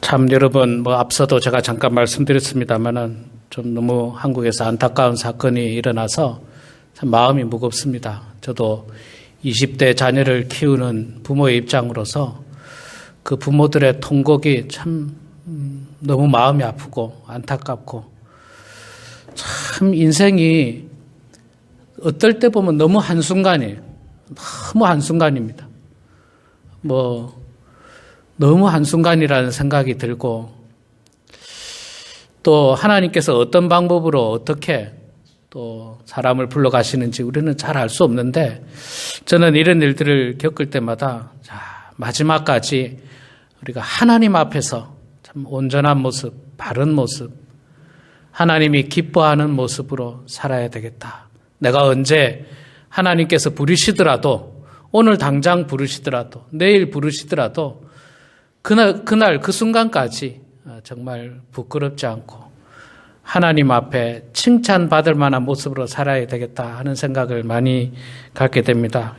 참 여러분 앞서도 제가 잠깐 말씀드렸습니다만은 좀 너무 한국에서 안타까운 사건이 일어나서 참 마음이 무겁습니다. 저도 20대 자녀를 키우는 부모의 입장으로서 그 부모들의 통곡이 참 너무 마음이 아프고 안타깝고 참 인생이 어떨 때 보면 너무 한순간이에요. 너무 한순간입니다. 너무 한순간이라는 생각이 들고 또 하나님께서 어떤 방법으로 어떻게 또 사람을 불러가시는지 우리는 잘 알 수 없는데 저는 이런 일들을 겪을 때마다 마지막까지 우리가 하나님 앞에서 참 온전한 모습, 바른 모습, 하나님이 기뻐하는 모습으로 살아야 되겠다. 내가 언제 하나님께서 부르시더라도 오늘 당장 부르시더라도 내일 부르시더라도 그날 그 순간까지 정말 부끄럽지 않고 하나님 앞에 칭찬받을 만한 모습으로 살아야 되겠다 하는 생각을 많이 갖게 됩니다.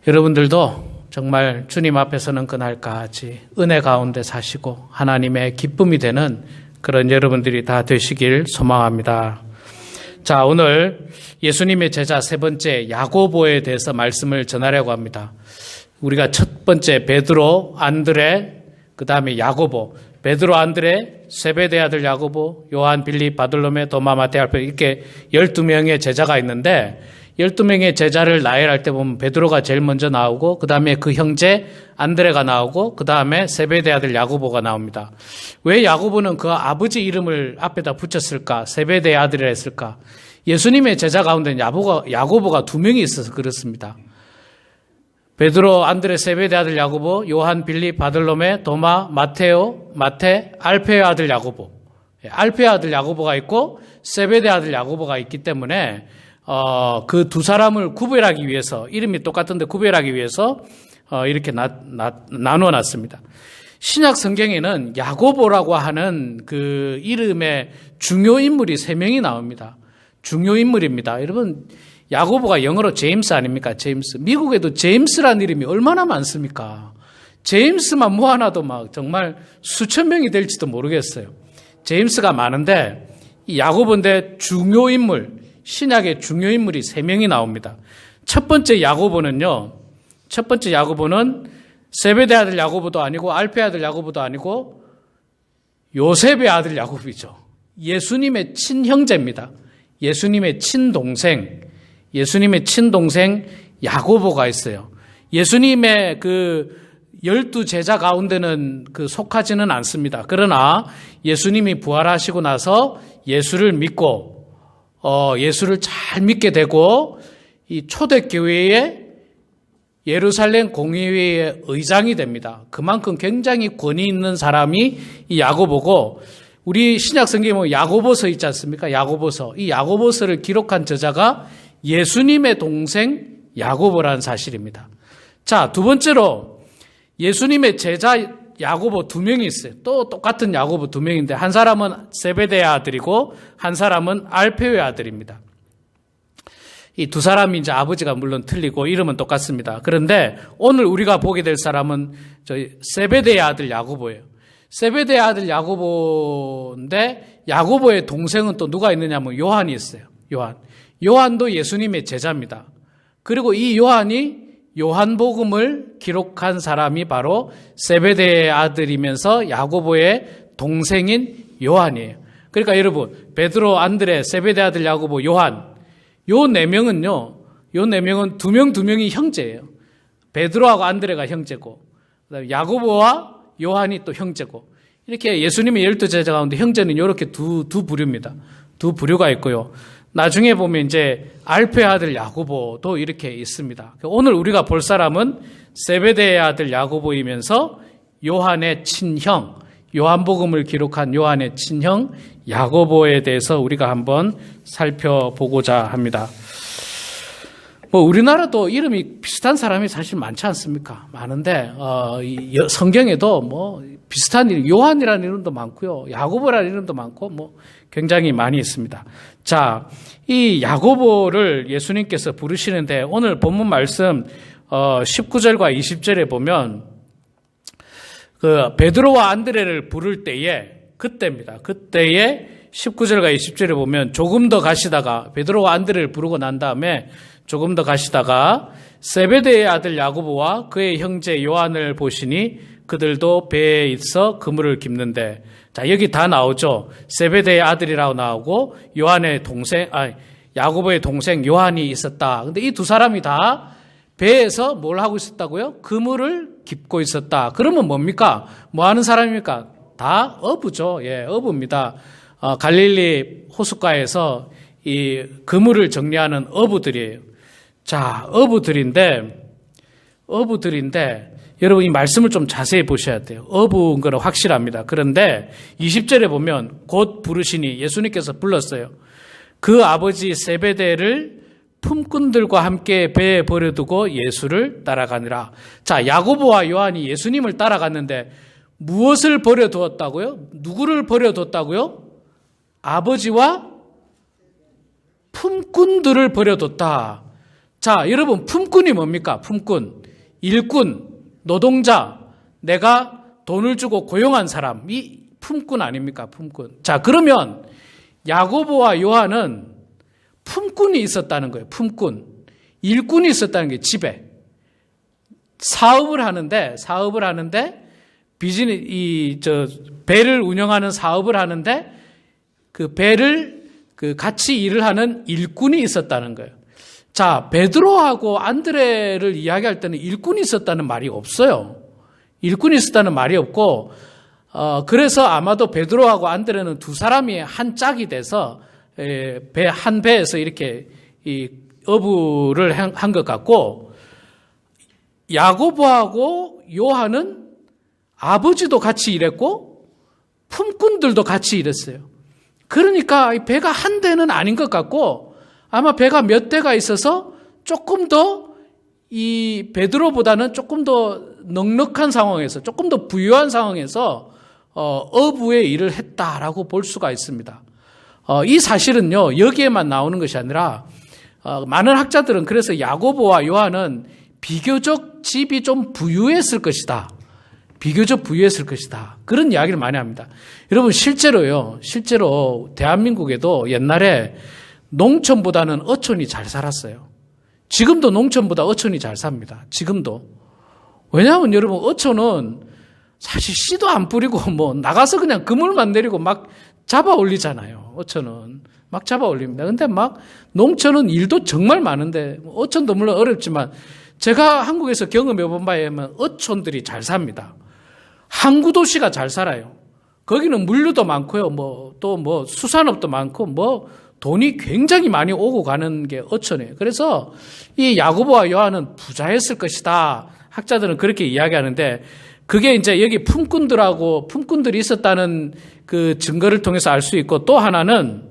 여러분들도 정말 주님 앞에서는 그날까지 은혜 가운데 사시고 하나님의 기쁨이 되는 그런 여러분들이 다 되시길 소망합니다. 자, 오늘 예수님의 제자 세 번째 야고보에 대해서 말씀을 전하려고 합니다. 우리가 첫 번째 베드로, 안드레, 그 다음에 야고보, 베드로, 안드레, 세베대 아들 야고보, 요한, 빌립, 바돌로메, 도마, 마테, 알페 이렇게 12명의 제자가 있는데 12명의 제자를 나열할 때 보면 베드로가 제일 먼저 나오고 그 다음에 그 형제 안드레가 나오고 그 다음에 세베대 아들 야고보가 나옵니다. 왜 야고보는 그 아버지 이름을 앞에다 붙였을까? 세베대 아들이라 했을까? 예수님의 제자 가운데 야고보가 2명이 있어서 그렇습니다. 베드로, 안드레, 세베대 아들 야고보, 요한, 빌립, 바돌로메, 도마, 마테, 알페의 아들 야고보. 알페의 아들 야고보가 있고 세베대 아들 야고보가 있기 때문에 그 두 사람을 구별하기 위해서 이름이 똑같은데 구별하기 위해서 이렇게 나누어 놨습니다. 신약 성경에는 야고보라고 하는 그 이름의 중요 인물이 3명이 나옵니다. 중요 인물입니다. 여러분 야고보가 영어로 제임스 아닙니까? 제임스. 미국에도 제임스라는 이름이 얼마나 많습니까? 제임스만 모아놔도 막 정말 수천 명이 될지도 모르겠어요. 제임스가 많은데 이 야고보인데 중요 인물, 신약의 중요 인물이 3명이 나옵니다. 첫 번째 야고보는 세베대 아들 야고보도 아니고 알페 아들 야고보도 아니고 요셉의 아들 야고보이죠. 예수님의 친형제입니다. 예수님의 친동생 야고보가 있어요. 예수님의 그 12제자 가운데는 속하지는 않습니다. 그러나 예수님이 부활하시고 나서 예수를 믿고 예수를 잘 믿게 되고 이 초대교회의 예루살렘 공의회의 의장이 됩니다. 그만큼 굉장히 권위 있는 사람이 이 야고보고 우리 신약 성경에 보면 야고보서 있지 않습니까? 야고보서. 이 야고보서를 기록한 저자가 예수님의 동생 야고보라는 사실입니다. 자, 두 번째로 예수님의 제자 야고보 2명이 있어요. 또 똑같은 야고보 2명인데 한 사람은 세베대의 아들이고 한 사람은 알페의 아들입니다. 이 두 사람이 이제 아버지가 물론 틀리고 이름은 똑같습니다. 그런데 오늘 우리가 보게 될 사람은 세베대의 아들 야고보예요. 세베대의 아들 야고보인데 야고보의 동생은 또 누가 있느냐면 요한이 있어요. 요한도 예수님의 제자입니다. 그리고 이 요한이 요한복음을 기록한 사람이 바로 세베대의 아들이면서 야고보의 동생인 요한이에요. 그러니까 여러분 베드로, 안드레, 세베대 아들 야고보, 요한 요 4명은요. 2명이 형제예요. 베드로하고 안드레가 형제고 그다음에 야고보와 요한이 또 형제고 이렇게 예수님의 12제자 가운데 형제는 이렇게 두 부류입니다. 두 부류가 있고요. 나중에 보면 이제 알페의 아들 야고보도 이렇게 있습니다. 오늘 우리가 볼 사람은 세베대의 아들 야고보이면서 요한의 친형, 요한복음을 기록한 요한의 친형 야고보에 대해서 우리가 한번 살펴보고자 합니다. 우리나라도 이름이 비슷한 사람이 사실 많지 않습니까? 많은데 성경에도 비슷한 이름, 요한이라는 이름도 많고요, 야고보라는 이름도 많고 굉장히 많이 있습니다. 자, 이 야고보를 예수님께서 부르시는데 오늘 본문 말씀 19절과 20절에 보면 그 베드로와 안드레를 부를 때에 그때입니다. 그때에 19절과 20절에 보면 조금 더 가시다가 베드로와 안드레를 부르고 난 다음에 조금 더 가시다가 세베대의 아들 야고보와 그의 형제 요한을 보시니 그들도 배에 있어 그물을 깁는데, 자, 여기 다 나오죠. 세베대의 아들이라고 나오고 요한의 동생, 야고보의 동생 요한이 있었다. 근데 이 두 사람이 다 배에서 뭘 하고 있었다고요? 그물을 깁고 있었다. 그러면 뭡니까? 뭐 하는 사람입니까? 다 어부죠. 예, 어부입니다. 갈릴리 호숫가에서 이 그물을 정리하는 어부들이에요. 자, 어부들인데 여러분 이 말씀을 좀 자세히 보셔야 돼요. 어부인 거는 확실합니다. 그런데 20절에 보면 곧 부르시니 예수님께서 불렀어요. 그 아버지 세베대를 품꾼들과 함께 배에 버려두고 예수를 따라가니라. 자, 야고보와 요한이 예수님을 따라갔는데 무엇을 버려두었다고요? 누구를 버려뒀다고요? 아버지와 품꾼들을 버려뒀다. 자, 여러분 품꾼이 뭡니까? 품꾼, 일꾼, 노동자, 내가 돈을 주고 고용한 사람, 이 품꾼 아닙니까? 품꾼. 자, 그러면 야고보와 요한은 품꾼이 있었다는 거예요. 품꾼. 일꾼이 있었다는 게 집에. 사업을 하는데 배를 운영하는 사업을 하는데 그 배를 같이 일을 하는 일꾼이 있었다는 거예요. 자, 베드로하고 안드레를 이야기할 때는 일꾼이 있었다는 말이 없어요. 일꾼이 있었다는 말이 없고, 그래서 아마도 베드로하고 안드레는 두 사람이 한 짝이 돼서 한 배에서 이렇게 이 어부를 한 것 같고, 야고보하고 요한은 아버지도 같이 일했고 품꾼들도 같이 일했어요. 그러니까 배가 한 대는 아닌 것 같고, 아마 배가 몇 대가 있어서 조금 더 이 베드로보다는 조금 더 넉넉한 상황에서, 조금 더 부유한 상황에서 어부의 일을 했다라고 볼 수가 있습니다. 이 사실은요, 여기에만 나오는 것이 아니라 많은 학자들은 그래서 야고보와 요한은 비교적 집이 좀 부유했을 것이다. 비교적 부유했을 것이다. 그런 이야기를 많이 합니다. 여러분 실제로 대한민국에도 옛날에 농촌보다는 어촌이 잘 살았어요. 지금도 농촌보다 어촌이 잘 삽니다. 지금도. 왜냐하면 여러분 어촌은 사실 씨도 안 뿌리고 뭐 나가서 그냥 그물만 내리고 막 잡아 올리잖아요. 어촌은 막 잡아 올립니다. 근데 막 농촌은 일도 정말 많은데, 어촌도 물론 어렵지만 제가 한국에서 경험해 본 바에 의하면 어촌들이 잘 삽니다. 항구 도시가 잘 살아요. 거기는 물류도 많고요. 또 수산업도 많고 돈이 굉장히 많이 오고 가는 게 어촌이에요. 그래서 이 야고보와 요한은 부자였을 것이다. 학자들은 그렇게 이야기하는데, 그게 이제 여기 품꾼들이 있었다는 그 증거를 통해서 알 수 있고, 또 하나는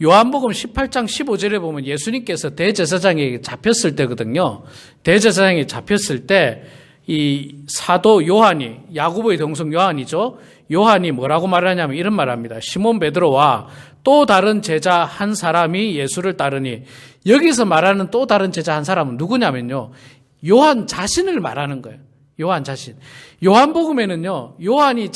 요한복음 18장 15절에 보면 예수님께서 대제사장에게 잡혔을 때거든요. 대제사장에 잡혔을 때 이 사도 요한이, 야고보의 동생 요한이죠. 요한이 뭐라고 말하냐면 이런 말합니다. 시몬 베드로와 또 다른 제자 한 사람이 예수를 따르니, 여기서 말하는 또 다른 제자 한 사람은 누구냐면요, 요한 자신을 말하는 거예요. 요한 자신. 요한복음에는요, 요한인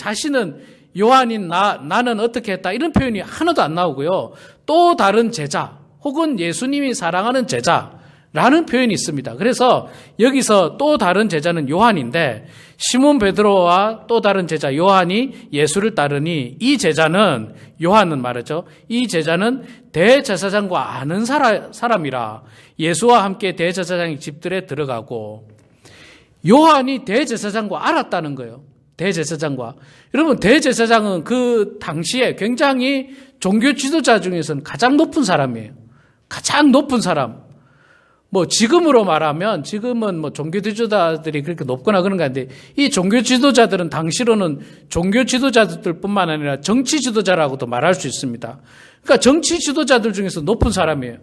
나는 어떻게 했다 이런 표현이 하나도 안 나오고요. 또 다른 제자 혹은 예수님이 사랑하는 제자라는 표현이 있습니다. 그래서 여기서 또 다른 제자는 요한인데, 시몬 베드로와 또 다른 제자 요한이 예수를 따르니, 이 제자는, 요한은 말이죠, 이 제자는 대제사장과 아는 사람이라 예수와 함께 대제사장의 집들에 들어가고, 요한이 대제사장과 알았다는 거예요. 대제사장과. 여러분, 대제사장은 그 당시에 굉장히 종교 지도자 중에서는 가장 높은 사람이에요. 가장 높은 사람. 지금으로 말하면, 지금은 종교 지도자들이 그렇게 높거나 그런 거 아닌데, 이 종교 지도자들은 당시로는 종교 지도자들 뿐만 아니라 정치 지도자라고도 말할 수 있습니다. 그러니까 정치 지도자들 중에서 높은 사람이에요.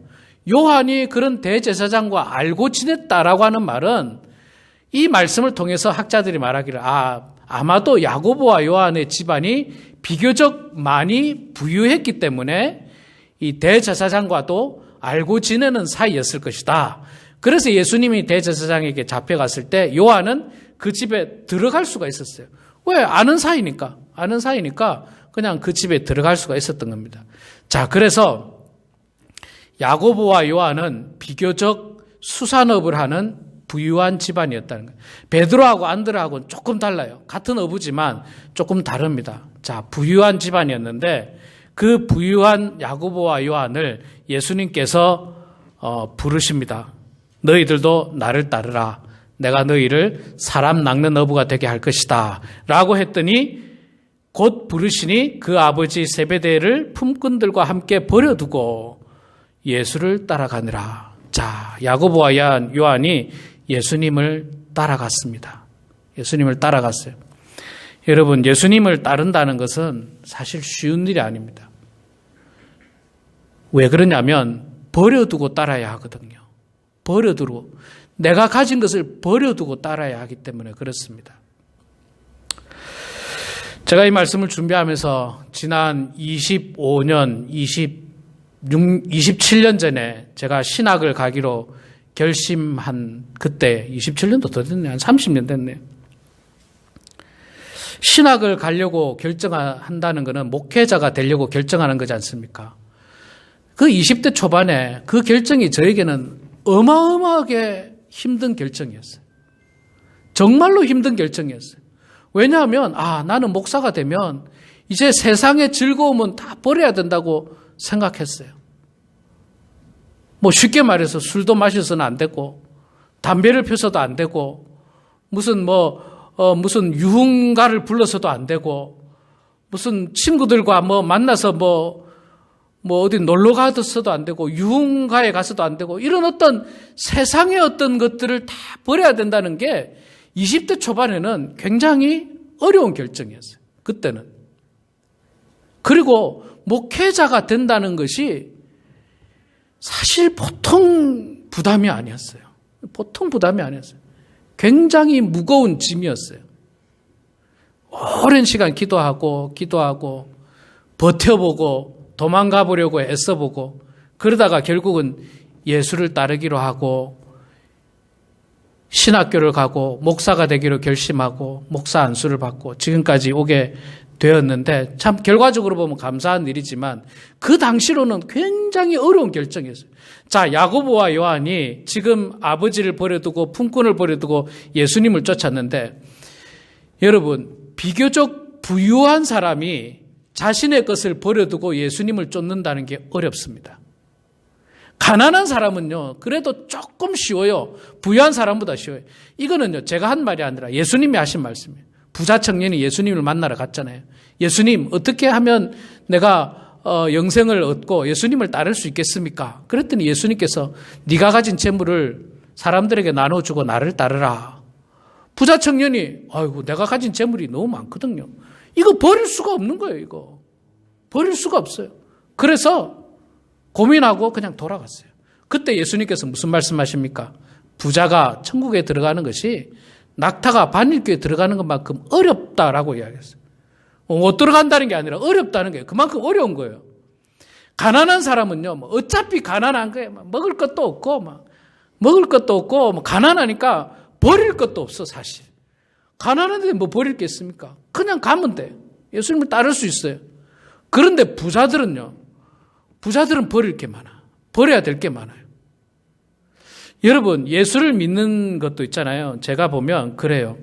요한이 그런 대제사장과 알고 지냈다라고 하는 말은, 이 말씀을 통해서 학자들이 말하기를, 아마도 야고보와 요한의 집안이 비교적 많이 부유했기 때문에 이 대제사장과도 알고 지내는 사이였을 것이다. 그래서 예수님이 대제사장에게 잡혀갔을 때 요한은 그 집에 들어갈 수가 있었어요. 왜? 아는 사이니까 그냥 그 집에 들어갈 수가 있었던 겁니다. 자, 그래서 야고보와 요한은 비교적 수산업을 하는 부유한 집안이었다는 거예요. 베드로하고 안드레하고는 조금 달라요. 같은 어부지만 조금 다릅니다. 자, 부유한 집안이었는데 그 부유한 야고보와 요한을 예수님께서 부르십니다. 너희들도 나를 따르라. 내가 너희를 사람 낚는 어부가 되게 할 것이다. 라고 했더니 곧 부르시니 그 아버지 세베대를 품꾼들과 함께 버려두고 예수를 따라가느라. 자, 야고보와 요한이 예수님을 따라갔습니다. 예수님을 따라갔어요. 여러분, 예수님을 따른다는 것은 사실 쉬운 일이 아닙니다. 왜 그러냐면 버려두고 따라야 하거든요. 버려두고. 내가 가진 것을 버려두고 따라야 하기 때문에 그렇습니다. 제가 이 말씀을 준비하면서 지난 25년, 27년 전에 제가 신학을 가기로 결심한 그때 27년도 더 됐네요. 한 30년 됐네요. 신학을 가려고 결정한다는 것은 목회자가 되려고 결정하는 거지 않습니까? 그 20대 초반에 그 결정이 저에게는 어마어마하게 힘든 결정이었어요. 정말로 힘든 결정이었어요. 왜냐하면 나는 목사가 되면 이제 세상의 즐거움은 다 버려야 된다고 생각했어요. 뭐 쉽게 말해서 술도 마셔서는 안 되고 담배를 펴서도 안 되고 무슨 유흥가를 불러서도 안 되고 무슨 친구들과 만나서 어디 놀러 가서도 안 되고 유흥가에 가서도 안 되고 이런 어떤 세상의 어떤 것들을 다 버려야 된다는 게 20대 초반에는 굉장히 어려운 결정이었어요. 그때는. 그리고 목회자가 된다는 것이 사실 보통 부담이 아니었어요. 보통 부담이 아니었어요. 굉장히 무거운 짐이었어요. 오랜 시간 기도하고 버텨보고 도망가 보려고 애써보고 그러다가 결국은 예수를 따르기로 하고 신학교를 가고 목사가 되기로 결심하고 목사 안수를 받고 지금까지 오게 되었는데 참 결과적으로 보면 감사한 일이지만 그 당시로는 굉장히 어려운 결정이었어요. 자, 야고보와 요한이 지금 아버지를 버려두고 품꾼을 버려두고 예수님을 쫓았는데 여러분, 비교적 부유한 사람이 자신의 것을 버려두고 예수님을 쫓는다는 게 어렵습니다. 가난한 사람은요, 그래도 조금 쉬워요. 부유한 사람보다 쉬워요. 이거는요, 제가 한 말이 아니라 예수님이 하신 말씀이에요. 부자 청년이 예수님을 만나러 갔잖아요. 예수님, 어떻게 하면 내가 영생을 얻고 예수님을 따를 수 있겠습니까? 그랬더니 예수님께서 네가 가진 재물을 사람들에게 나눠주고 나를 따르라. 부자 청년이 아이고 내가 가진 재물이 너무 많거든요. 이거 버릴 수가 없는 거예요. 이거 버릴 수가 없어요. 그래서 고민하고 그냥 돌아갔어요. 그때 예수님께서 무슨 말씀하십니까? 부자가 천국에 들어가는 것이 낙타가 바늘귀에 들어가는 것만큼 어렵다라고 이야기했어요. 못 들어간다는 게 아니라 어렵다는 게 그만큼 어려운 거예요. 가난한 사람은요, 어차피 가난한 거예요. 먹을 것도 없고, 가난하니까 버릴 것도 없어, 사실. 가난한데 뭐 버릴 게 있습니까? 그냥 가면 돼. 예수님을 따를 수 있어요. 그런데 부자들은 버릴 게 많아. 버려야 될 게 많아요. 여러분, 예수를 믿는 것도 있잖아요. 제가 보면 그래요.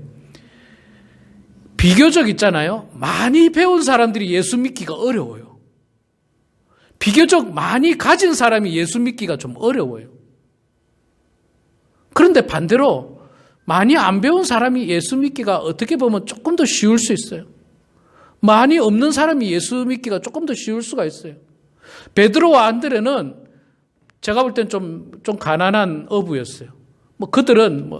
비교적 있잖아요. 많이 배운 사람들이 예수 믿기가 어려워요. 비교적 많이 가진 사람이 예수 믿기가 좀 어려워요. 그런데 반대로 많이 안 배운 사람이 예수 믿기가 어떻게 보면 조금 더 쉬울 수 있어요. 많이 없는 사람이 예수 믿기가 조금 더 쉬울 수가 있어요. 베드로와 안드레는 제가 볼 땐 좀 가난한 어부였어요. 그들은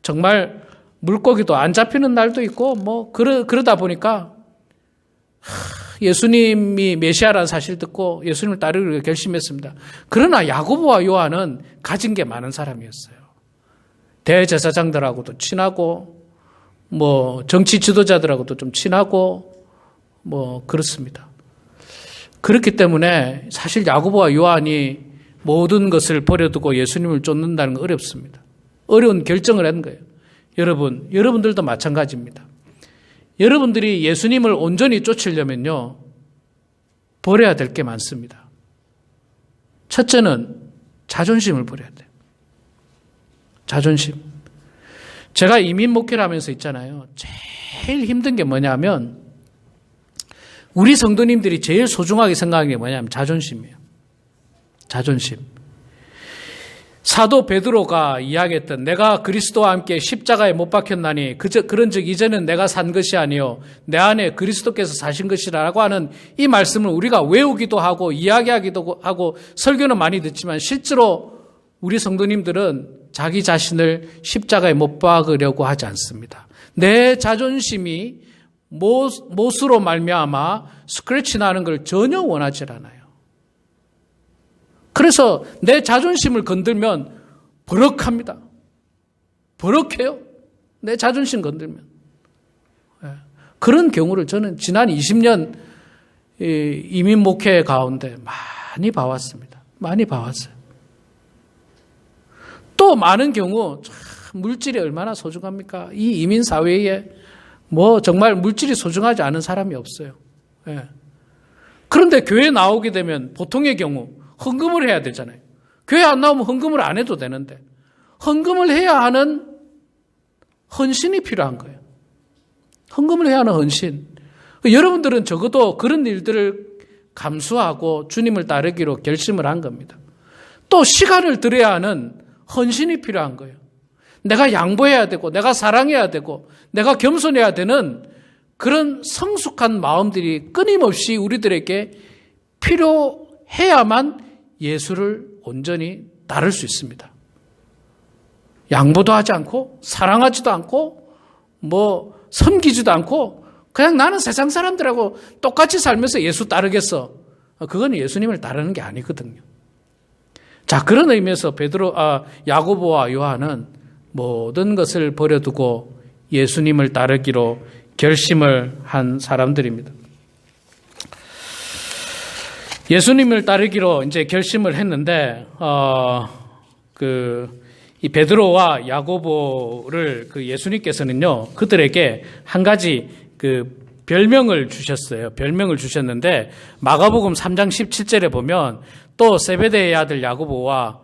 정말 물고기도 안 잡히는 날도 있고 그러다 보니까 예수님이 메시아라는 사실 듣고 예수님을 따르기로 결심했습니다. 그러나 야고보와 요한은 가진 게 많은 사람이었어요. 대제사장들하고도 친하고 정치 지도자들하고도 좀 친하고 그렇습니다. 그렇기 때문에 사실 야고보와 요한이 모든 것을 버려두고 예수님을 쫓는다는 건 어렵습니다. 어려운 결정을 한 거예요. 여러분들도 마찬가지입니다. 여러분들이 예수님을 온전히 쫓으려면요, 버려야 될 게 많습니다. 첫째는 자존심을 버려야 돼요. 자존심. 제가 이민 목회를 하면서 있잖아요. 제일 힘든 게 뭐냐면, 우리 성도님들이 제일 소중하게 생각하는 게 뭐냐면 자존심이에요. 자존심. 사도 베드로가 이야기했던 내가 그리스도와 함께 십자가에 못 박혔나니 그런즉 이제는 내가 산 것이 아니요 내 안에 그리스도께서 사신 것이라고 하는 이 말씀을 우리가 외우기도 하고 이야기하기도 하고 설교는 많이 듣지만 실제로 우리 성도님들은 자기 자신을 십자가에 못 박으려고 하지 않습니다. 내 자존심이 못으로 말미암아 스크래치 나는 걸 전혀 원하지 않아요. 그래서 내 자존심을 건들면 버럭합니다. 버럭해요. 내 자존심 건들면. 그런 경우를 저는 지난 20년 이민 목회 가운데 많이 봐왔습니다. 많이 봐왔어요. 또 많은 경우 물질이 얼마나 소중합니까? 이 이민 사회에 정말 물질이 소중하지 않은 사람이 없어요. 그런데 교회 나오게 되면 보통의 경우 헌금을 해야 되잖아요. 교회 안 나오면 헌금을 안 해도 되는데 헌금을 해야 하는 헌신이 필요한 거예요. 헌금을 해야 하는 헌신. 여러분들은 적어도 그런 일들을 감수하고 주님을 따르기로 결심을 한 겁니다. 또 시간을 들여야 하는 헌신이 필요한 거예요. 내가 양보해야 되고 내가 사랑해야 되고 내가 겸손해야 되는 그런 성숙한 마음들이 끊임없이 우리들에게 필요해야만 예수를 온전히 따를 수 있습니다. 양보도 하지 않고 사랑하지도 않고 섬기지도 않고 그냥 나는 세상 사람들하고 똑같이 살면서 예수 따르겠어. 그건 예수님을 따르는 게 아니거든요. 자, 그런 의미에서 야고보와 요한은 모든 것을 버려두고 예수님을 따르기로 결심을 한 사람들입니다. 예수님을 따르기로 이제 결심을 했는데, 이 베드로와 야고보를 예수님께서는요, 그들에게 한 가지 별명을 주셨어요. 별명을 주셨는데, 마가복음 3장 17절에 보면, 또 세베대의 아들 야고보와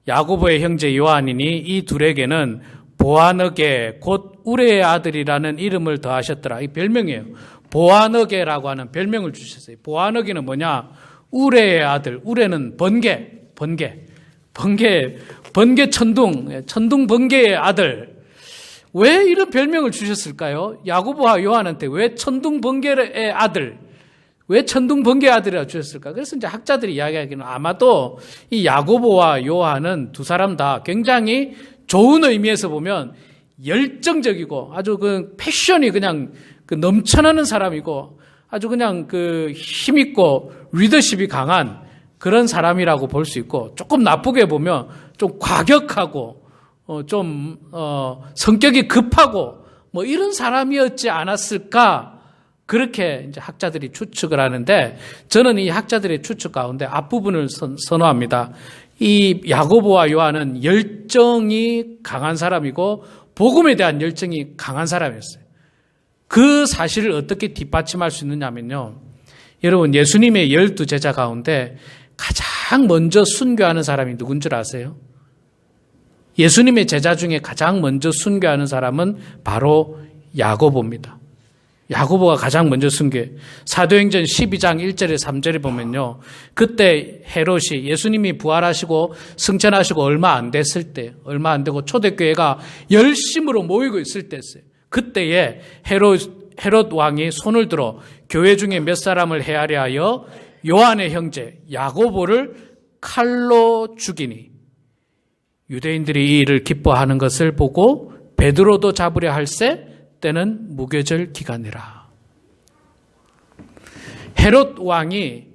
야고보의 형제 요한이니 이 둘에게는 보아너게 곧 우레의 아들이라는 이름을 더하셨더라. 이 별명이에요. 보아너게라고 하는 별명을 주셨어요. 보아너게는 뭐냐? 우레의 아들. 우레는 번개 천둥 번개의 아들. 왜 이런 별명을 주셨을까요? 야고보와 요한한테 왜 천둥 번개의 아들, 왜 천둥 번개의 아들이라고 주셨을까? 그래서 이제 학자들이 이야기하기는 아마도 이 야고보와 요한은 두 사람 다 굉장히 좋은 의미에서 보면 열정적이고 아주 패션이 그냥 넘쳐나는 사람이고 아주 그냥 힘있고 리더십이 강한 그런 사람이라고 볼 수 있고, 조금 나쁘게 보면 좀 과격하고 성격이 급하고 이런 사람이었지 않았을까, 그렇게 이제 학자들이 추측을 하는데, 저는 이 학자들의 추측 가운데 앞부분을 선호합니다. 이 야고보와 요한은 열정이 강한 사람이고 복음에 대한 열정이 강한 사람이었어요. 그 사실을 어떻게 뒷받침할 수 있느냐면요, 여러분, 예수님의 12제자 가운데 가장 먼저 순교하는 사람이 누군 줄 아세요? 예수님의 제자 중에 가장 먼저 순교하는 사람은 바로 야고보입니다. 야고보가 가장 먼저 순교해요. 사도행전 12장 1절에 3절에 보면요, 그때 헤롯이 예수님이 부활하시고 승천하시고 얼마 안 되고 초대교회가 열심으로 모이고 있을 때였어요. 그때에 헤롯 왕이 손을 들어 교회 중에 몇 사람을 헤아려 하여 요한의 형제 야고보를 칼로 죽이니 유대인들이 이 일을 기뻐하는 것을 보고 베드로도 잡으려 할세 때는 무교절 기간이라. 헤롯 왕이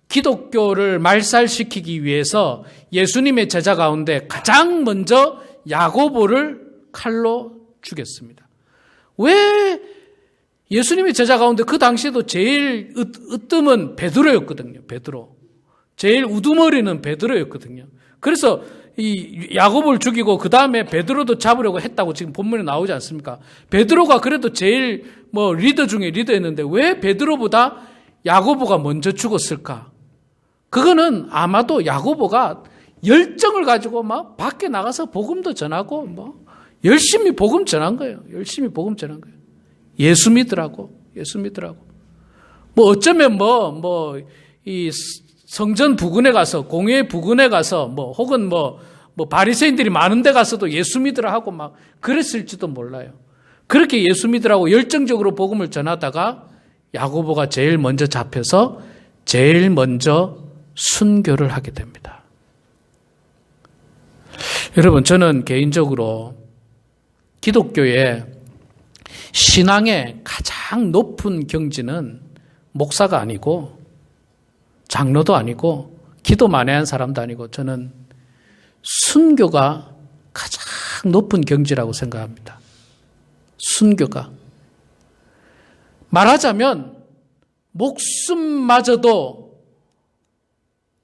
기독교를 말살시키기 위해서 예수님의 제자 가운데 가장 먼저 야고보를 칼로 죽였습니다. 왜 예수님의 제자 가운데 그 당시에도 제일 으뜸은 베드로였거든요. 베드로. 제일 우두머리는 베드로였거든요. 그래서 이 야고보를 죽이고 그 다음에 베드로도 잡으려고 했다고 지금 본문에 나오지 않습니까? 베드로가 그래도 제일 리더 중에 리더였는데 왜 베드로보다 야고보가 먼저 죽었을까? 그거는 아마도 야고보가 열정을 가지고 막 밖에 나가서 복음도 전하고 열심히 복음 전한 거예요. 열심히 복음 전한 거예요. 예수 믿으라고. 어쩌면 이 성전 부근에 가서, 공회 부근에 가서, 혹은 바리새인들이 많은 데 가서도 예수 믿으라 하고 막 그랬을지도 몰라요. 그렇게 예수 믿으라고 열정적으로 복음을 전하다가 야고보가 제일 먼저 잡혀서 제일 먼저 순교를 하게 됩니다. 여러분, 저는 개인적으로 기독교의 신앙의 가장 높은 경지는 목사가 아니고 장로도 아니고 기도 많이 한 사람도 아니고 저는 순교가 가장 높은 경지라고 생각합니다. 순교가. 말하자면 목숨마저도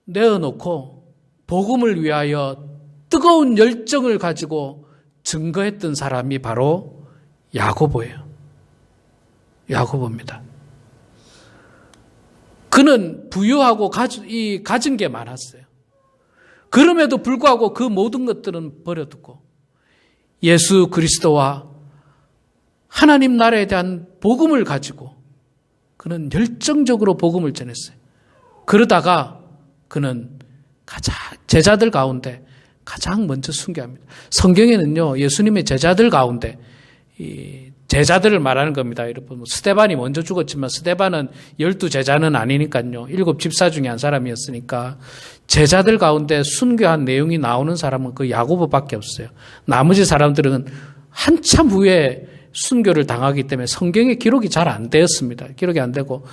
내어놓고 복음을 위하여 뜨거운 열정을 가지고 증거했던 사람이 바로 야고보예요. 야고보입니다. 그는 부유하고 가진 게 많았어요. 그럼에도 불구하고 그 모든 것들은 버려두고 예수 그리스도와 하나님 나라에 대한 복음을 가지고 그는 열정적으로 복음을 전했어요. 그러다가 그는 제자들 가운데 가장 먼저 순교합니다. 성경에는요, 예수님의 제자들 가운데 제자들을 말하는 겁니다. 여러분, 스데반이 먼저 죽었지만 스데반은 12제자는 아니니까요. 7집사 중에 한 사람이었으니까 제자들 가운데 순교한 내용이 나오는 사람은 그 야고보밖에 없어요. 나머지 사람들은 한참 후에 순교를 당하기 때문에 성경에 기록이 잘 안 되었습니다. 기록이 안 되고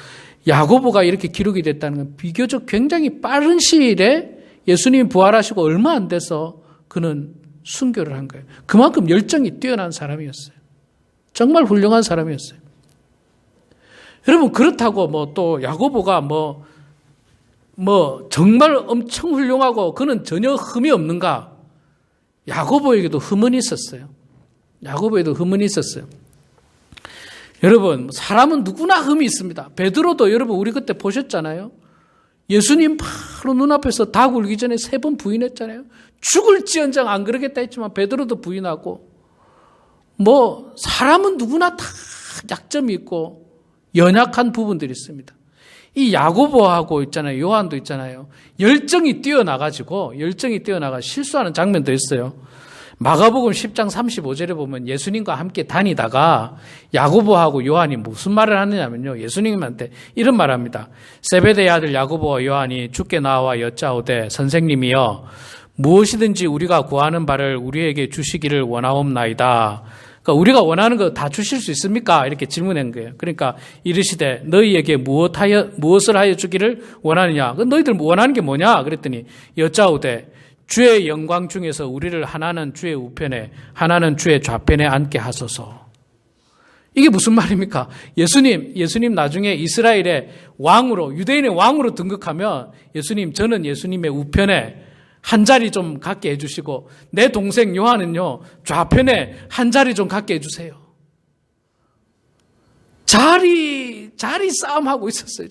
야고보가 이렇게 기록이 됐다는 건 비교적 굉장히 빠른 시일에 예수님이 부활하시고 얼마 안 돼서 그는 순교를 한 거예요. 그만큼 열정이 뛰어난 사람이었어요. 정말 훌륭한 사람이었어요. 여러분, 그렇다고 또 야고보가 정말 엄청 훌륭하고 그는 전혀 흠이 없는가? 야고보에게도 흠은 있었어요. 야고보에도 흠은 있었어요. 여러분, 사람은 누구나 흠이 있습니다. 베드로도 여러분 우리 그때 보셨잖아요. 예수님 바로 눈앞에서 닭 울기 전에 3번 부인했잖아요. 죽을지언정 안 그러겠다 했지만 베드로도 부인하고 사람은 누구나 다 약점이 있고 연약한 부분들이 있습니다. 이 야고보하고 있잖아요. 요한도 있잖아요. 열정이 뛰어나가 실수하는 장면도 있어요. 마가복음 10장 35절에 보면 예수님과 함께 다니다가 야고보하고 요한이 무슨 말을 하느냐면요. 예수님한테 이런 말을 합니다. 세베대의 아들 야고보와 요한이 주께 나와 여짜오되 선생님이여 무엇이든지 우리가 구하는 바를 우리에게 주시기를 원하옵나이다. 그러니까 우리가 원하는 거 다 주실 수 있습니까? 이렇게 질문한 거예요. 그러니까 이르시되 너희에게 무엇을 하여 주기를 원하느냐? 너희들 원하는 게 뭐냐? 그랬더니 여짜오되 주의 영광 중에서 우리를 하나는 주의 우편에 하나는 주의 좌편에 앉게 하소서. 이게 무슨 말입니까? 예수님 나중에 이스라엘의 왕으로, 유대인의 왕으로 등극하면 저는 예수님의 우편에 한 자리 좀 갖게 해주시고 내 동생 요한은요 좌편에 한 자리 좀 갖게 해주세요. 자리 싸움하고 있었어요.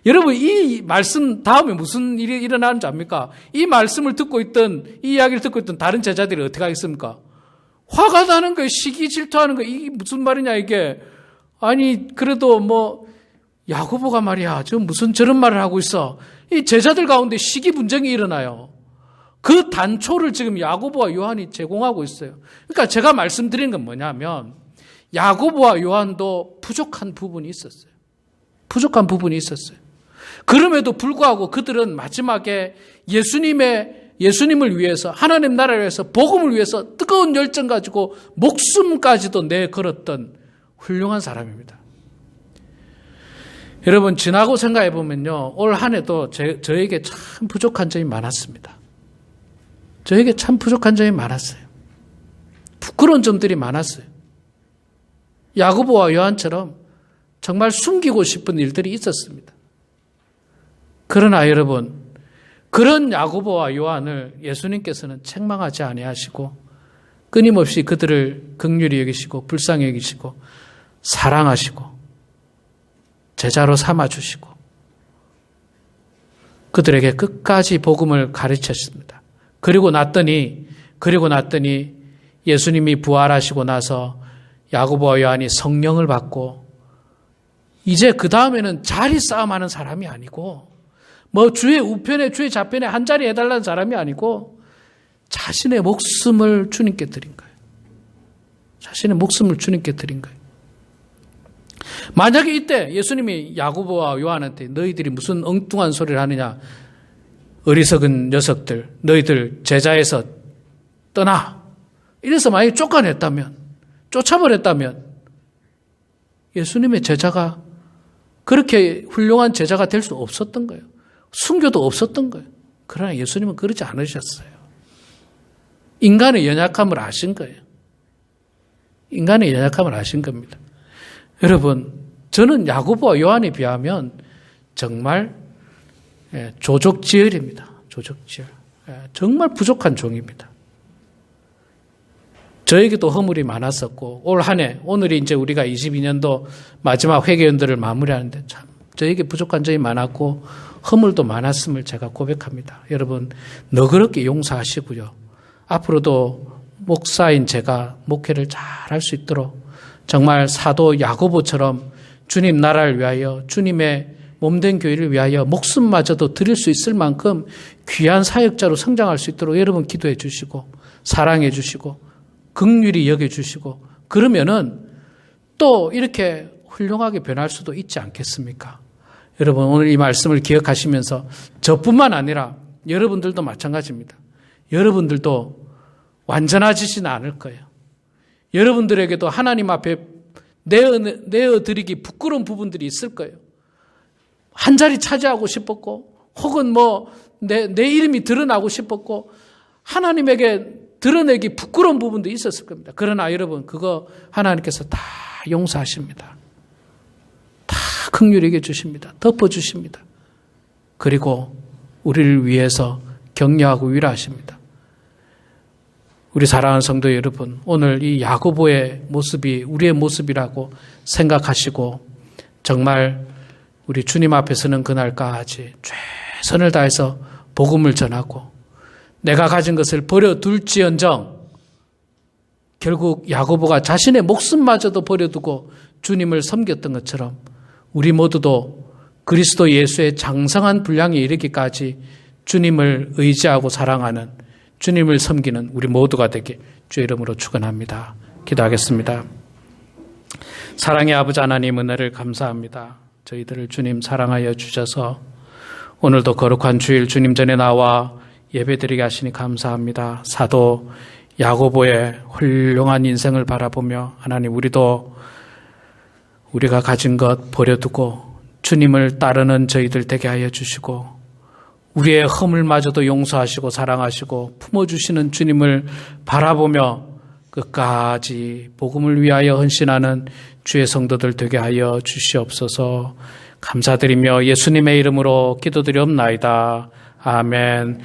여러분, 이 말씀 다음에 무슨 일이 일어나는지 압니까? 이 말씀을 듣고 있던, 이 이야기를 듣고 있던 다른 제자들이 어떻게 하겠습니까? 화가 나는 거예요. 시기 질투하는 거예요. 이게 무슨 말이냐, 이게. 아니, 그래도 야고보가 말이야. 무슨 저런 말을 하고 있어. 이 제자들 가운데 시기 분쟁이 일어나요. 그 단초를 지금 야고보와 요한이 제공하고 있어요. 그러니까 제가 말씀드린 건 뭐냐면, 야고보와 요한도 부족한 부분이 있었어요. 그럼에도 불구하고 그들은 마지막에 예수님을 위해서, 하나님 나라를 위해서, 복음을 위해서 뜨거운 열정 가지고 목숨까지도 내걸었던 훌륭한 사람입니다. 여러분, 지나고 생각해 보면요, 올 한 해도 저에게 참 부족한 점이 많았습니다. 부끄러운 점들이 많았어요. 야고보와 요한처럼 정말 숨기고 싶은 일들이 있었습니다. 그러나 여러분, 그런 야고보와 요한을 예수님께서는 책망하지 아니하시고 끊임없이 그들을 긍휼히 여기시고 불쌍히 여기시고 사랑하시고 제자로 삼아주시고 그들에게 끝까지 복음을 가르쳤습니다. 그리고 났더니 예수님이 부활하시고 나서 야고보와 요한이 성령을 받고 이제 그 다음에는 자리 싸움하는 사람이 아니고 뭐 주의 우편에 주의 좌편에 한 자리 해달라는 사람이 아니고 자신의 목숨을 주님께 드린 거예요. 자신의 목숨을 주님께 드린 거예요. 만약에 이때 예수님이 야고보와 요한한테 너희들이 무슨 엉뚱한 소리를 하느냐, 어리석은 녀석들, 너희들 제자에서 떠나, 이래서 만약에 쫓아버렸다면 예수님의 제자가 그렇게 훌륭한 제자가 될 수 없었던 거예요. 순교도 없었던 거예요. 그러나 예수님은 그러지 않으셨어요. 인간의 연약함을 아신 거예요. 인간의 연약함을 아신 겁니다. 여러분, 저는 야고보와 요한에 비하면 정말 조족지혈입니다. 조족지혈. 정말 부족한 종입니다. 저에게도 허물이 많았었고 올 한 해, 오늘이 이제 우리가 22년도 마지막 회개연도를 마무리하는데 참 저에게 부족한 점이 많았고 허물도 많았음을 제가 고백합니다. 여러분 너그럽게 용서하시고요. 앞으로도 목사인 제가 목회를 잘 할 수 있도록 정말 사도 야고보처럼 주님 나라를 위하여 주님의 몸된 교회를 위하여 목숨마저도 드릴 수 있을 만큼 귀한 사역자로 성장할 수 있도록 여러분 기도해 주시고 사랑해 주시고 긍휼히 여겨주시고 그러면은 또 이렇게 훌륭하게 변할 수도 있지 않겠습니까? 여러분 오늘 이 말씀을 기억하시면서 저뿐만 아니라 여러분들도 마찬가지입니다. 여러분들도 완전하지는 않을 거예요. 여러분들에게도 하나님 앞에 내어드리기 부끄러운 부분들이 있을 거예요. 한 자리 차지하고 싶었고 혹은 내 이름이 드러나고 싶었고 하나님에게 드러내기 부끄러운 부분도 있었을 겁니다. 그러나 여러분 그거 하나님께서 다 용서하십니다. 다 긍휼히 여겨주십니다. 덮어주십니다. 그리고 우리를 위해서 격려하고 위로하십니다. 우리 사랑하는 성도 여러분, 오늘 이 야고보의 모습이 우리의 모습이라고 생각하시고 정말 우리 주님 앞에 서는 그날까지 최선을 다해서 복음을 전하고 내가 가진 것을 버려둘지언정 결국 야고보가 자신의 목숨마저도 버려두고 주님을 섬겼던 것처럼 우리 모두도 그리스도 예수의 장성한 분량에 이르기까지 주님을 의지하고 사랑하는 주님을 섬기는 우리 모두가 되게 주의 이름으로 축원합니다. 기도하겠습니다. 사랑의 아버지 하나님 은혜를 감사합니다. 저희들을 주님 사랑하여 주셔서 오늘도 거룩한 주일 주님 전에 나와 예배드리게 하시니 감사합니다. 사도 야고보의 훌륭한 인생을 바라보며 하나님 우리가 가진 것 버려두고 주님을 따르는 저희들 되게 하여 주시고 우리의 허물마저도 용서하시고 사랑하시고 품어주시는 주님을 바라보며 끝까지 복음을 위하여 헌신하는 주의 성도들 되게 하여 주시옵소서. 감사드리며 예수님의 이름으로 기도드리옵나이다. 아멘.